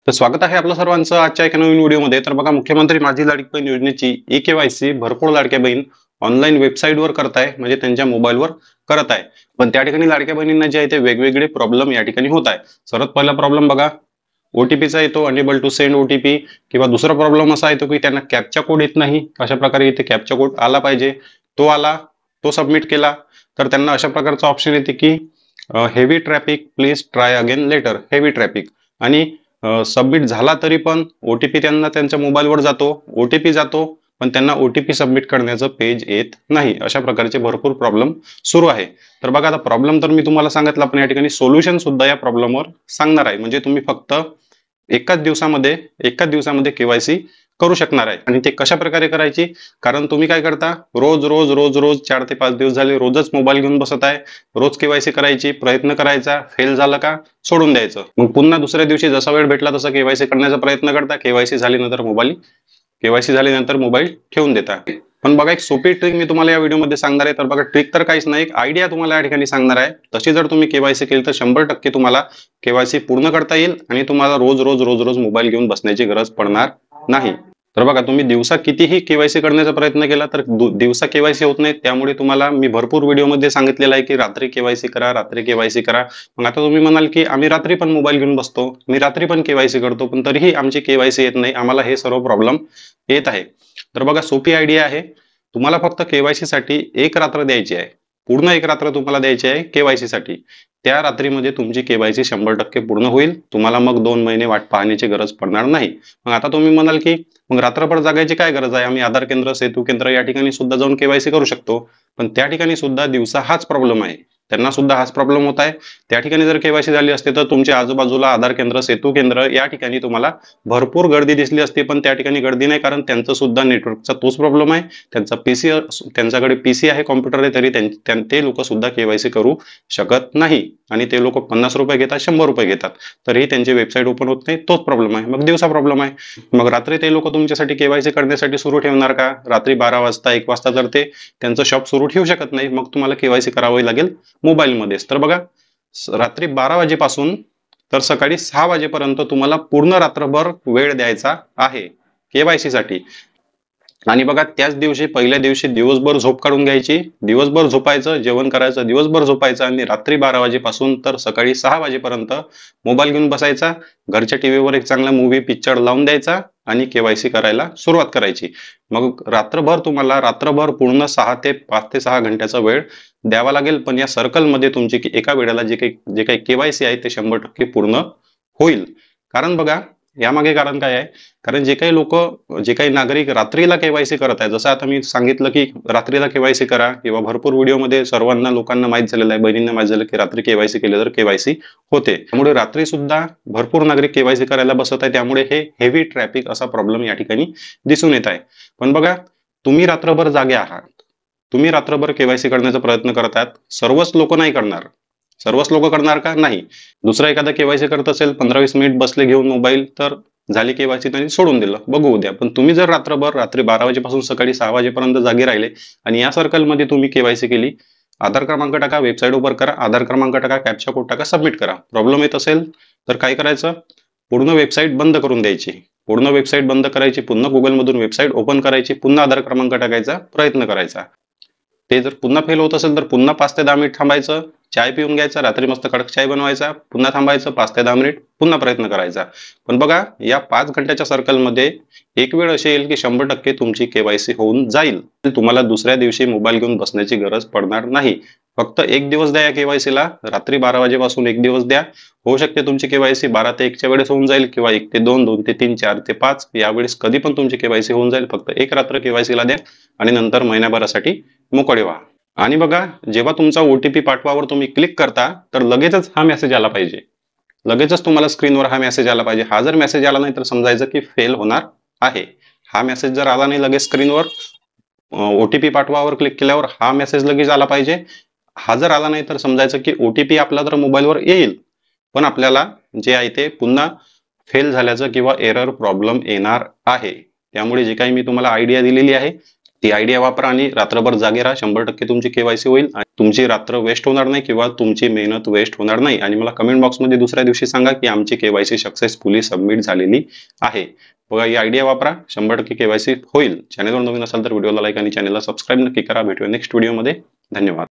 तर स्वागत आहे आपलं सर्वांचं आजच्या एका नवीन व्हिडिओमध्ये। तर बघा, मुख्यमंत्री माझी लाडकी बहीण योजनेची ई-केवायसी भरपूर लाडक्या बहीण ऑनलाईन वेबसाईटवर करत आहे, म्हणजे त्यांच्या मोबाईलवर करत आहे। पण त्या ठिकाणी लाडक्या बहिणींना जे आहे ते वेगवेगळे प्रॉब्लेम या ठिकाणी होत आहे। सर्वात पहिला प्रॉब्लेम बघा, ओटीपीचा येतो, अनेबल टू सेंड ओटीपी। किंवा दुसरा प्रॉब्लेम असा येतो की त्यांना कॅप्चा कोड येत नाही। अशा प्रकारे इथे कॅप्चा कोड आला पाहिजे, तो आला, तो सबमिट केला तर त्यांना अशा प्रकारचा ऑप्शन येते की heavy traffic, please try again later, heavy traffic. आणि सबमिट झाला तरी पण ओटीपी त्यांना त्यांच्या मोबाईलवर जातो, ओटीपी जातो, पण त्यांना ओटीपी सबमिट करण्याचं पेज येत नाही। अशा प्रकारचे भरपूर प्रॉब्लेम सुरू आहे। तर बघा, आता प्रॉब्लेम तर मी तुम्हाला सांगितलं, पण या ठिकाणी सोल्युशन सुद्धा या प्रॉब्लेमवर सांगणार आहे। म्हणजे तुम्ही फक्त एकाच दिवसामध्ये केवायसी करू शकणार आहे। आणि ते कशा प्रकारे करायची, कारण तुम्ही काय करता, रोज रोज रोज रोज 4 ते 5 दिवस झाले रोजच मोबाईल घेऊन बसत आहे। रोज केवायसी करायची प्रयत्न करायचा, फेल झालं का सोडून द्यायचं, मग पुन्हा दुसऱ्या दिवशी जसा वेळ भेटला तसा केवायसी करण्याचा प्रयत्न करता। केवायसी झाल्यानंतर मोबाईल ठेवून देता। पण बघा, एक सोपी ट्रिक मी तुम्हाला या व्हिडिओमध्ये सांगणार आहे। तर बघा, ट्रिक तर काहीच नाही, एक आयडिया तुम्हाला या ठिकाणी सांगणार आहे। तशी जर तुम्ही केवायसी केली तर 100% तुम्हाला केवायसी पूर्ण करता येईल आणि तुम्हाला रोज रोज रोज रोज मोबाईल घेऊन बसण्याची गरज पडणार नाही। तर बघा, तुम्ही दिवसा कितीही केवायसी करण्याचा प्रयत्न केला तर दिवसा केवायसी होत नाही। त्यामुळे तुम्हाला मी भरपूर व्हिडिओमध्ये सांगितलेलं आहे की रात्री केवायसी करा, रात्री केवायसी करा। मग आता तुम्ही म्हणाल की आम्ही रात्री पण मोबाईल घेऊन बसतो, मी रात्री पण केवायसी करतो, पण तरीही आमची केवायसी येत नाही, आम्हाला हे सर्व प्रॉब्लेम येत आहे। तर बघा, सोपी आयडिया आहे। तुम्हाला फक्त केवायसी साठी एक रात्र द्यायची आहे, पूर्ण एक रात्र तुम्हाला द्यायची आहे केवायसी साठी। त्या रात्रीमध्ये तुमची केवायसी 100% पूर्ण होईल, तुम्हाला मग 2 महिने वाट पाहण्याची गरज पडणार नाही। मग आता तुम्ही म्हणाल की मग रात्रभर जागायची काय गरज आहे, आम्ही आधार केंद्र, सेतू केंद्र या ठिकाणी सुद्धा जाऊन केवायसी करू शकतो। पण त्या ठिकाणी सुद्धा दिवसा हाच प्रॉब्लेम आहे, त्यांना सुद्धा हाच प्रॉब्लेम होत आहे। त्या ठिकाणी जर केवायसी झाली असते तर तुमच्या आजूबाजूला आधार केंद्र, सेतू केंद्र या ठिकाणी तुम्हाला भरपूर गर्दी दिसली असती, पण त्या ठिकाणी गर्दी नाही, कारण त्यांचं सुद्धा नेटवर्कचा तोच प्रॉब्लेम आहे। त्यांच्याकडे पीसी आहे, कॉम्प्युटर आहे, तरी ते लोक सुद्धा केवायसी करू शकत नाही। आणि ते लोक 50 रुपये घेतात, 100 रुपये घेतात, तरीही त्यांची वेबसाईट ओपन होत नाही, तोच प्रॉब्लेम आहे। मग दिवसा प्रॉब्लेम आहे, मग रात्री ते लोक तुमच्यासाठी केवायसी करण्यासाठी सुरू ठेवणार का? रात्री 12 वाजता 1 वाजता तर ते त्यांचं शॉप सुरू ठेवू शकत नाही, मग तुम्हाला केवायसी करावी लागेल मोबाईलमध्येच। तर बघा, रात्री 12 वाजेपासून तर सकाळी 6 वाजेपर्यंत तुम्हाला पूर्ण रात्रभर वेळ द्यायचा आहे केवायसी साठी। आणि बघा, त्याच दिवशी पहिल्या दिवशी दिवसभर झोप काढून घ्यायची, दिवसभर झोपायचं, जेवण करायचं, दिवसभर झोपायचं, आणि रात्री 12 वाजेपासून तर सकाळी 6 वाजेपर्यंत मोबाईल घेऊन बसायचा। घरच्या टीव्हीवर एक चांगला मूवी पिक्चर लावून द्यायचा आणि केवायसी करायला सुरुवात करायची। मग रात्रभर पूर्ण 6 ते 5 ते 6 घंट्याचा वेळ द्यावा लागेल। पण या सर्कलमध्ये तुमची एका वेळेला जे काही केवायसी आहे ते 100% पूर्ण होईल। कारण बघा, यामागे कारण काय आहे, कारण जे काही नागरिक रात्रीला केवायसी करत आहे, जसं आता मी सांगितलं की रात्रीला केवायसी करा, किंवा भरपूर व्हिडिओमध्ये सर्वांना लोकांना माहित झालेलं आहे, बहिणींना माहित झालं की रात्री केवायसी केली तर केवायसी होते। त्यामुळे रात्री सुद्धा भरपूर नागरिक केवायसी करायला बसत आहे, त्यामुळे हे हेवी ट्रॅफिक असा प्रॉब्लेम या ठिकाणी दिसून येत आहे। पण बघा, तुम्ही रात्रभर जागे आहात, तुम्ही रात्रभर केवायसी करण्याचा प्रयत्न करतात, सर्वच लोक नाही करणार। सर्वच लोक करणार का? नाही। दुसरा एखादा केवायसी करत असेल, 15-20 मिनिट बसले घेऊन मोबाईल, तर झाली केवायसी, त्यांनी सोडून दिलं, बघू उद्या। पण तुम्ही जर रात्री 12 वाजेपासून सकाळी 6 वाजेपर्यंत जागे राहिले आणि या सर्कलमध्ये तुम्ही केवायसी केली, आधार क्रमांक टाका, वेबसाईट ओपन करा, आधार क्रमांक टाका, कॅप्चा कोड टाका, सबमिट करा। प्रॉब्लेम येत असेल तर काय करायचं, पूर्ण वेबसाईट बंद करून द्यायची, पूर्ण वेबसाईट बंद करायची, पुन्हा गुगलमधून वेबसाईट ओपन करायची, पुन्हा आधार क्रमांक टाकायचा, प्रयत्न करायचा। ते जर पुन्हा फेल होत असेल तर पुन्हा 5 ते 10 मिनिट थांबायचं, चाय पिऊन घ्यायचा, रात्री मस्त कडक चाय बनवायचा, पुन्हा थांबायचं 5 ते 10 मिनिट, पुन्हा प्रयत्न करायचा। पण बघा, या 5 घंट्याच्या सर्कलमध्ये एक वेळ अशी येईल की 100% तुमची केवायसी होऊन जाईल, तुम्हाला दुसऱ्या दिवशी मोबाईल घेऊन बसण्याची गरज पडणार नाही। फक्त एक दिवस द्या या केवायसीला, रात्री 12 वाजेपासून एक दिवस द्या, होऊ शकते तुमची केवायसी 12 ते 1च्या वेळेस होऊन जाईल, किंवा 1 ते 2, 2 ते 3, 4 ते 5, यावेळेस कधी पण तुमची केवायसी होऊन जाईल। फक्त एक रात्र केवायसीला द्या आणि नंतर महिन्याभरासाठी मोकळे व्हा। आणि बघा, जेव्हा तुमचा ओटीपी पाठवावर तुम्ही क्लिक करता तर लगेचच हा मेसेज आला पाहिजे, लगेचच तुम्हाला स्क्रीनवर हा मेसेज आला पाहिजे। हा जर मेसेज आला नाही तर समजायचं की फेल होणार आहे। हा मेसेज जर आला नाही लगेच स्क्रीनवर, ओटीपी पाठवावर क्लिक केल्यावर हा मेसेज लगेच आला पाहिजे। हा जर आला नाही तर समजायचं की ओटीपी आपला तर मोबाईलवर येईल, पण आपल्याला जे आहे ते पुन्हा फेल झाल्याचं किंवा एरर प्रॉब्लेम येणार आहे। त्यामुळे जे काही मी तुम्हाला आयडिया दिलेली आहे ती आयडिया वापरा आणि रात्रभर जागे राहा. 100% तुमची केवायसी होईल आणि तुमची रात्र वेस्ट होणार नाही किंवा तुमची मेहनत वेस्ट होणार नाही. आणि मला कमेंट बॉक्समध्ये दुसऱ्या दिवशी सांगा की आमची केवायसी सक्सेसफुली सबमिट झालेली आहे. बघा, ही आयडिया वापरा, 100% केवायसी होईल. चॅनलवर नवीन असाल तर व्हिडिओला लाईक आणि चॅनलला सबस्क्राईब नक्की करा. भेटूया नेक्स्ट व्हिडिओमध्ये. धन्यवाद.